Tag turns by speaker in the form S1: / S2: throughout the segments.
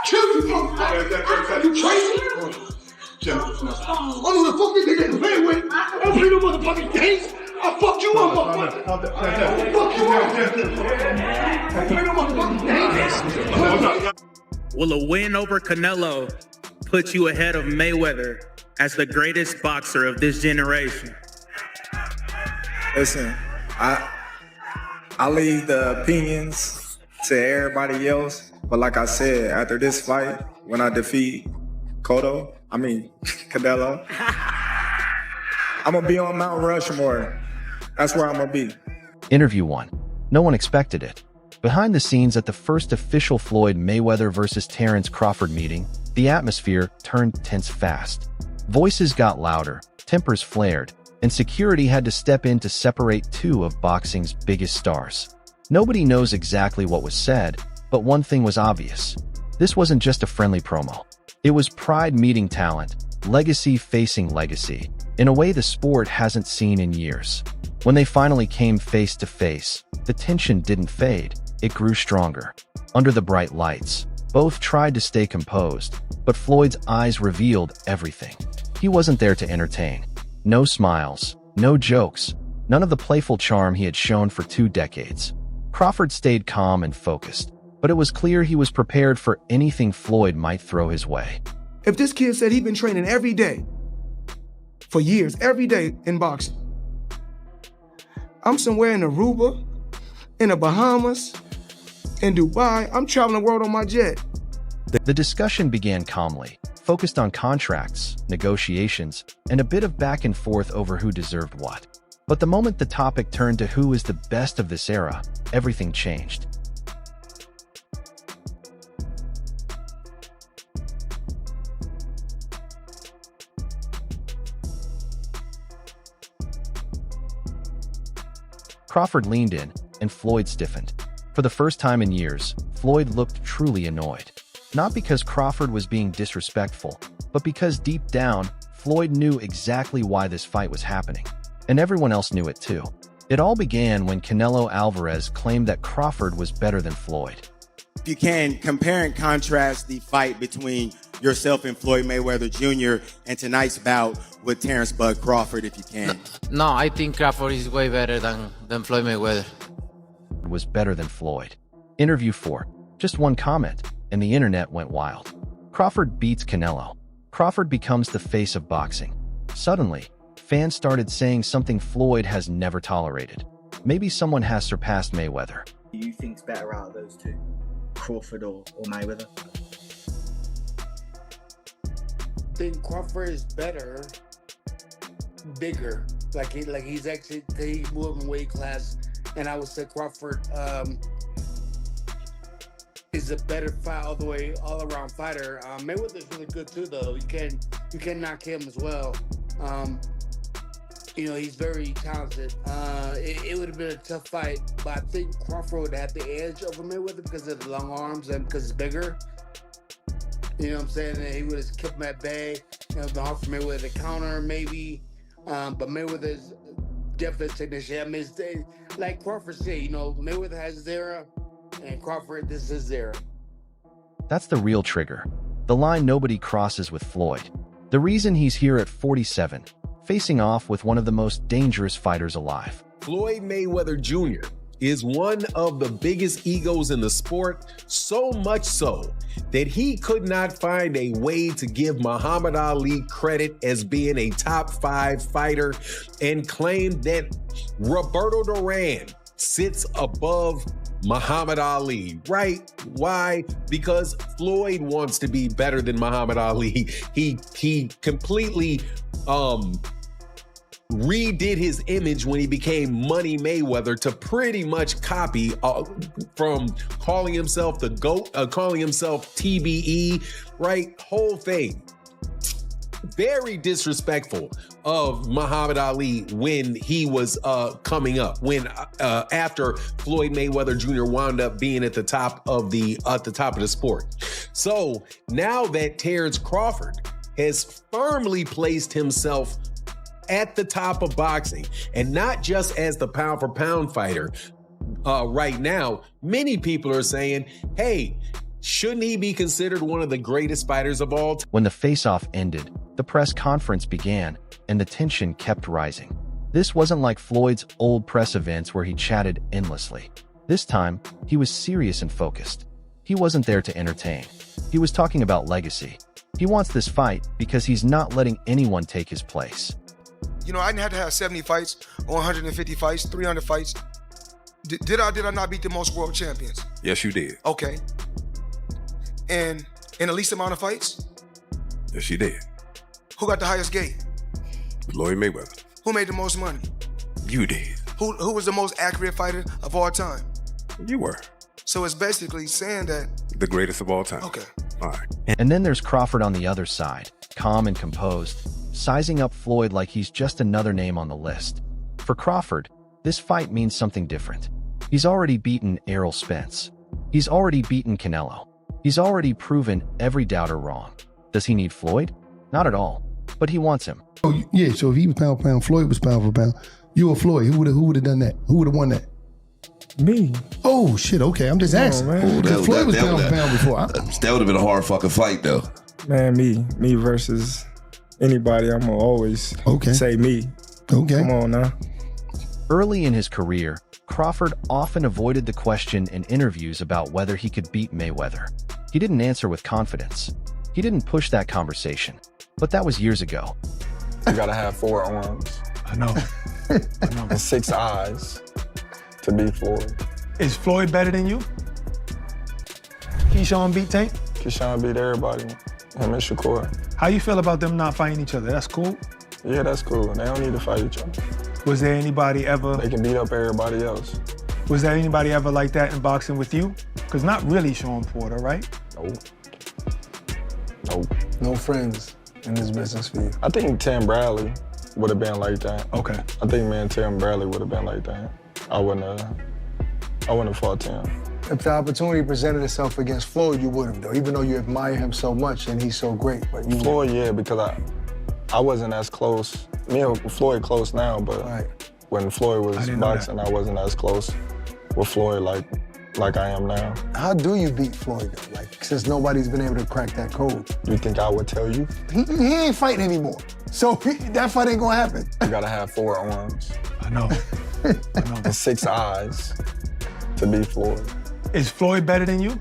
S1: Kill you, motherfucker. You crazy? I don't know the fuck you think they play with. I don't play no motherfucking games. I'll fuck you up, motherfucker. I'll fuck you up. I play no motherfucking games.
S2: Will a win over Canelo put you ahead of Mayweather as the greatest boxer of this generation?
S3: Listen, I leave the opinions to everybody else, but like I said, after this fight, when I defeat Canelo, I'm gonna be on Mount Rushmore. That's where I'm gonna be.
S4: Interview 1. No one expected it. Behind the scenes at the first official Floyd Mayweather versus Terence Crawford meeting, the atmosphere turned tense fast. Voices got louder, tempers flared, and security had to step in to separate two of boxing's biggest stars. Nobody knows exactly what was said, but one thing was obvious. This wasn't just a friendly promo. It was pride meeting talent, legacy facing legacy, in a way the sport hasn't seen in years. When they finally came face to face, the tension didn't fade, it grew stronger. Under the bright lights, both tried to stay composed, but Floyd's eyes revealed everything. He wasn't there to entertain. No smiles, no jokes, none of the playful charm he had shown for 2 decades. Crawford stayed calm and focused, but it was clear he was prepared for anything Floyd might throw his way.
S1: If this kid said he'd been training every day, for years, every day in boxing, I'm somewhere in Aruba, in the Bahamas, in Dubai, I'm traveling the world on my jet.
S4: The discussion began calmly, focused on contracts, negotiations, and a bit of back and forth over who deserved what. But the moment the topic turned to who is the best of this era, everything changed. Crawford leaned in, and Floyd stiffened. For the first time in years, Floyd looked truly annoyed. Not because Crawford was being disrespectful, but because deep down, Floyd knew exactly why this fight was happening. And everyone else knew it too. It all began when Canelo Alvarez claimed that Crawford was better than Floyd.
S5: If you can compare and contrast the fight between yourself and Floyd Mayweather Jr. and tonight's bout with Terence "Bud" Crawford, if you can.
S6: No, I think Crawford is way better than Floyd Mayweather.
S4: Was better than Floyd. Interview 4. Just one comment, and the internet went wild. Crawford beats Canelo. Crawford becomes the face of boxing. Suddenly, fans started saying something Floyd has never tolerated. Maybe someone has surpassed Mayweather.
S7: Do you think's better out of those two? Crawford or Mayweather?
S8: I think Crawford is better, bigger. He's actually he's moving weight class, and I would say Crawford is a better fight all around fighter. Mayweather's really good too, though. You can knock him as well. He's very talented. It would have been a tough fight, but I think Crawford would have the edge over Mayweather because of the long arms and because it's bigger. You know what I'm saying? And he would have kept him at bay. Been hard for Mayweather to counter, maybe. But Mayweather's definitely a technician. I mean, like Crawford said, Mayweather has his era, and Crawford, this is his era.
S4: That's the real trigger. The line nobody crosses with Floyd. The reason he's here at 47, facing off with one of the most dangerous fighters alive.
S9: Floyd Mayweather Jr. is one of the biggest egos in the sport, so much so that he could not find a way to give Muhammad Ali credit as being a top 5 fighter and claimed that Roberto Duran sits above Muhammad Ali, right? Why? Because Floyd wants to be better than Muhammad Ali. He completely redid his image when he became Money Mayweather to pretty much copy from calling himself the GOAT, calling himself TBE, right? Whole thing. Very disrespectful of Muhammad Ali when he was coming up, after Floyd Mayweather Jr. wound up being at the top of the sport. So now that Terence Crawford has firmly placed himself at the top of boxing, and not just as the pound for pound fighter, right now, many people are saying, hey, Shouldn't he be considered one of the greatest fighters of all time?
S4: When the face-off ended, the press conference began, and the tension kept rising. This wasn't like Floyd's old press events where he chatted endlessly. This time, he was serious and focused. He wasn't there to entertain. He was talking about legacy. He wants this fight because he's not letting anyone take his place.
S1: You know, I didn't have to have 70 fights, or 150 fights, 300 fights. Did I not beat the most world champions?
S10: Yes, you did.
S1: Okay. And in the least amount of fights?
S10: Yes, you did.
S1: Who got the highest gate?
S10: Floyd Mayweather.
S1: Who made the most money?
S10: You did.
S1: Who was the most accurate fighter of all time?
S10: You were.
S1: So it's basically saying that...
S10: The greatest of all time.
S1: Okay.
S10: All right.
S4: And then there's Crawford on the other side, calm and composed, sizing up Floyd like he's just another name on the list. For Crawford, this fight means something different. He's already beaten Errol Spence. He's already beaten Canelo. He's already proven every doubter wrong. Does he need Floyd? Not at all. But he wants him.
S1: Oh, yeah, so if he was pound for pound, Floyd was pound for pound. You or Floyd, who would have done that? Who would have won that?
S11: Me.
S1: Oh, shit, okay, I'm just asking. Floyd was pound for pound before.
S12: That would have been a hard fucking fight, though.
S11: Man, me versus anybody, I'm gonna always say me.
S1: Okay.
S11: Come on now.
S4: Early in his career, Crawford often avoided the question in interviews about whether he could beat Mayweather. He didn't answer with confidence. He didn't push that conversation. But that was years ago.
S11: You gotta have 4 arms.
S1: I know.
S11: And 6 eyes to beat Floyd.
S1: Is Floyd better than you? Keyshawn beat Tank?
S11: Keyshawn beat everybody. Him and Shakur.
S1: How you feel about them not fighting each other? That's cool?
S11: Yeah, that's cool. They don't need to fight each other.
S1: Was there anybody ever...
S11: They can beat up everybody else.
S1: Was there anybody ever like that in boxing with you? Because not really Sean Porter, right?
S11: Nope.
S1: No friends in this business for you?
S11: I think Tim Bradley would have been like that.
S1: Okay.
S11: I think me and Tim Bradley would have been like that. I wouldn't have fought Tim.
S13: If the opportunity presented itself against Floyd, you would have, though, even though you admire him so much and he's so great. But you
S11: Floyd, yeah, because I wasn't as close. Me and Floyd close now, but when Floyd was boxing, I wasn't as close with Floyd like I am now.
S13: How do you beat Floyd, though? Like, since nobody's been able to crack that code.
S11: You think I would tell you?
S13: He ain't fighting anymore. So that fight ain't gonna happen.
S11: You gotta have 4 arms.
S1: I know.
S11: And 6 eyes to beat Floyd.
S1: Is Floyd better than you?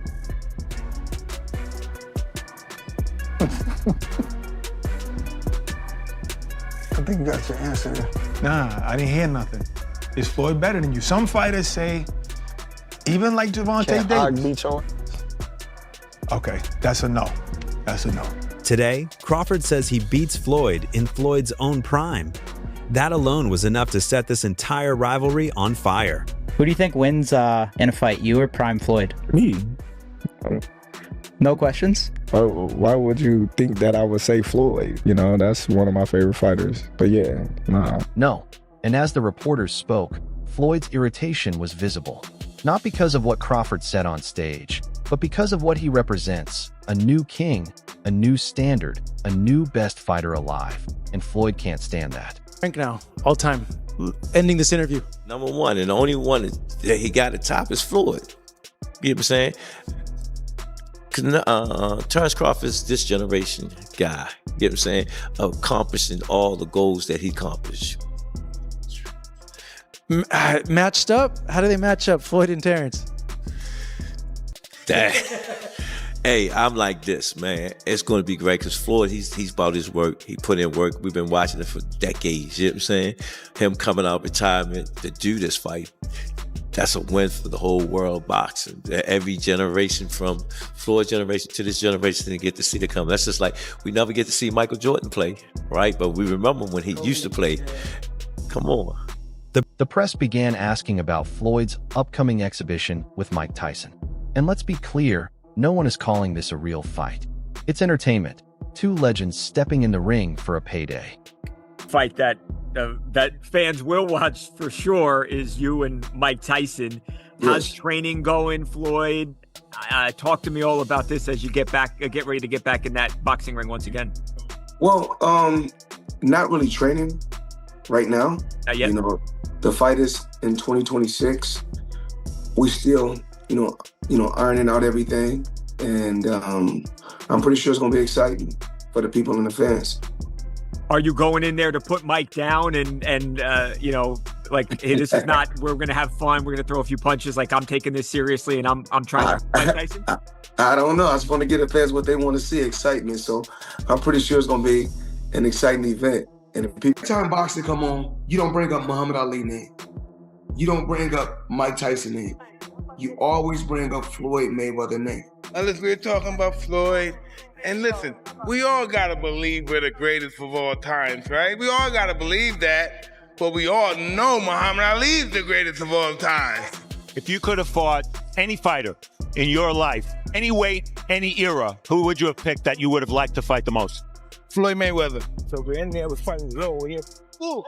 S13: I think you got your answer there.
S1: Nah, I didn't hear nothing. Is Floyd better than you? Some fighters say, even like Gervonta Davis.
S11: Beat your
S1: Okay, that's a no. That's a no.
S14: Today, Crawford says he beats Floyd in Floyd's own prime. That alone was enough to set this entire rivalry on fire.
S15: Who do you think wins in a fight, you or Prime Floyd?
S11: Me.
S15: No questions?
S11: Why would you think that I would say Floyd? You know, that's one of my favorite fighters. But yeah, nah.
S4: No. And as the reporters spoke, Floyd's irritation was visible. Not because of what Crawford said on stage, but because of what he represents. A new king, a new standard, a new best fighter alive. And Floyd can't stand that.
S16: Rank now, all time. Ending this interview.
S17: Number one, and the only one that he got at top is Floyd. You know what I'm saying? Terence Crawford is this generation guy. You know what I'm saying? Accomplishing all the goals that he accomplished.
S16: Matched up? How do they match up, Floyd and Terence?
S17: Hey, I'm like this, man. It's going to be great because Floyd, he's about his work. He put in work. We've been watching it for decades. You know what I'm saying? Him coming out of retirement to do this fight, that's a win for the whole world boxing. Every generation from Floyd's generation to this generation to get to see the come. That's just like we never get to see Michael Jordan play, right? But we remember when he used to play. Come on.
S4: The press began asking about Floyd's upcoming exhibition with Mike Tyson. And let's be clear, no one is calling this a real fight. It's entertainment. Two legends stepping in the ring for a payday.
S18: Fight that fans will watch for sure is you and Mike Tyson. How's training going, Floyd? Talk to me all about this as you get ready to get back in that boxing ring once again.
S1: Well, not really training right now.
S18: Not yet.
S1: You know, the fight is in 2026. We still, you know, ironing out everything. And I'm pretty sure it's going to be exciting for the people and the fans.
S18: Are you going in there to put Mike down and you know, like, hey, this is not, we're going to have fun, we're going to throw a few punches, like, I'm taking this seriously and I'm trying to Mike Tyson?
S1: I don't know. I just want to give the fans what they want to see, excitement. So I'm pretty sure it's going to be an exciting event. And if people, every time boxing come on, you don't bring up Muhammad Ali name. You don't bring up Mike Tyson name. You always bring up Floyd Mayweather name.
S19: Unless we're talking about Floyd. And listen, we all gotta believe we're the greatest of all times, right? We all gotta believe that, but we all know Muhammad Ali is the greatest of all time.
S20: If you could have fought any fighter in your life, any weight, any era, who would you have picked that you would have liked to fight the most?
S19: Floyd Mayweather. So we're in there, we're fighting low here. Ooh.